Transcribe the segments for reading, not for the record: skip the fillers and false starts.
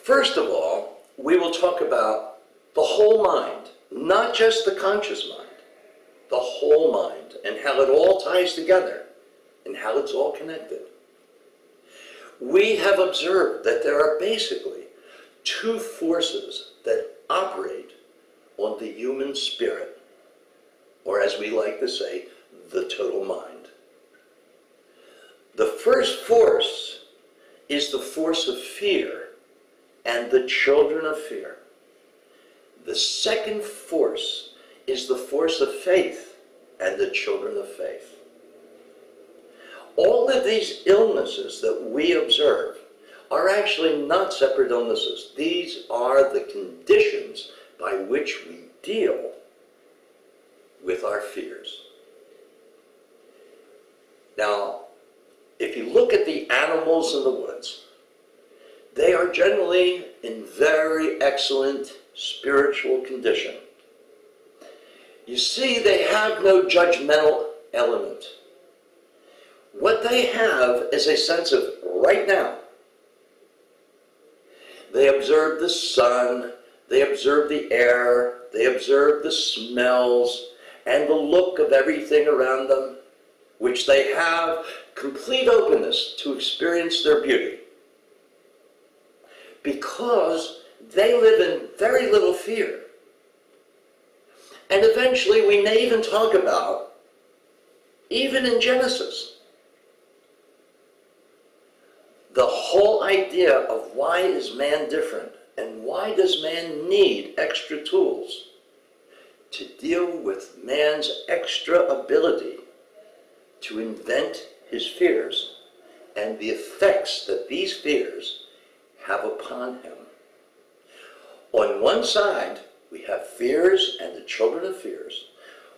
First of all, we will talk about the whole mind, not just the conscious mind, the whole mind, and how it all ties together, and how it's all connected. We have observed that there are basically two forces that operate on the human spirit, or as we like to say, the total mind. The first force is the force of fear and the children of fear. The second force is the force of faith and the children of faith. All of these illnesses that we observe are actually not separate illnesses. These are the conditions by which we deal with our fears. Now, if you look at the animals in the woods, they are generally in very excellent spiritual condition. You see, they have no judgmental element. What they have is a sense of right now. They observe the sun, they observe the air, they observe the smells, and the look of everything around them, which they have complete openness to experience their beauty. Because they live in very little fear. And eventually we may even talk about, even in Genesis, the whole idea of why is man different and why does man need extra tools to deal with man's extra ability to invent his fears and the effects that these fears have upon him. On one side, we have fears and the children of fears.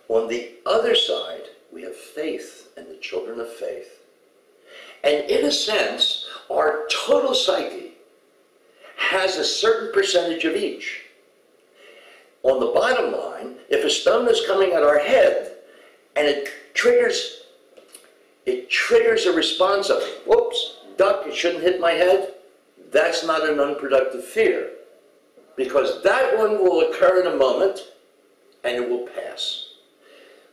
On the other side, we have faith and the children of faith. And in a sense, our total psyche has a certain percentage of each. On the bottom line, if a stone is coming at our head and it triggers a response of, whoops, duck, it shouldn't hit my head, that's not an unproductive fear. Because that one will occur in a moment and it will pass.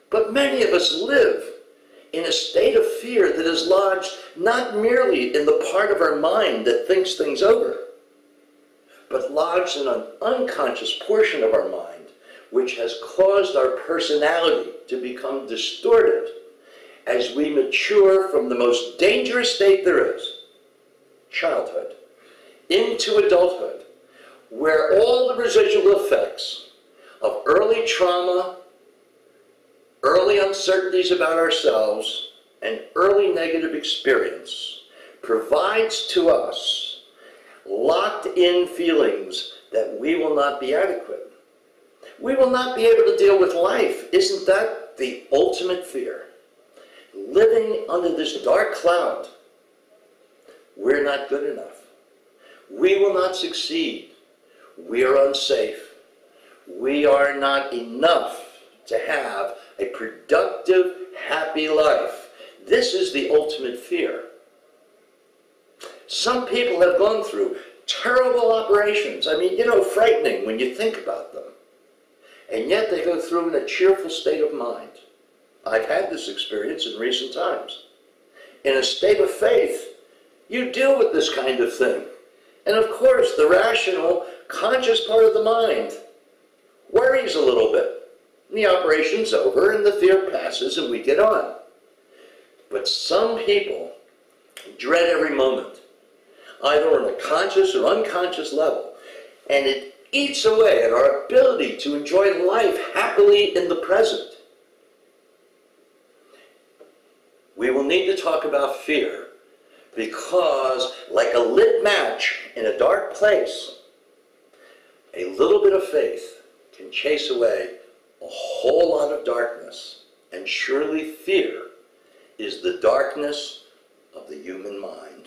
But many of us live in a state of fear that is lodged not merely in the part of our mind that thinks things over, but lodged in an unconscious portion of our mind, which has caused our personality to become distorted as we mature from the most dangerous state there is, childhood, into adulthood, where all the residual effects of early trauma, early uncertainties about ourselves, and early negative experience provides to us locked-in feelings that we will not be adequate. We will not be able to deal with life. Isn't that the ultimate fear? Living under this dark cloud. We're not good enough. We will not succeed. We are unsafe. We are not enough to have a productive, happy life. This is the ultimate fear. Some people have gone through terrible operations. I mean, frightening when you think about them. And yet they go through in a cheerful state of mind. I've had this experience in recent times. In a state of faith, you deal with this kind of thing. And of course, the rational, conscious part of the mind worries a little bit. And the operation's over and the fear passes and we get on. But some people dread every moment, either on a conscious or unconscious level, and it eats away at our ability to enjoy life happily in the present. We will need to talk about fear because, like a lit match in a dark place, a little bit of faith can chase away a whole lot of darkness, and surely fear is the darkness of the human mind.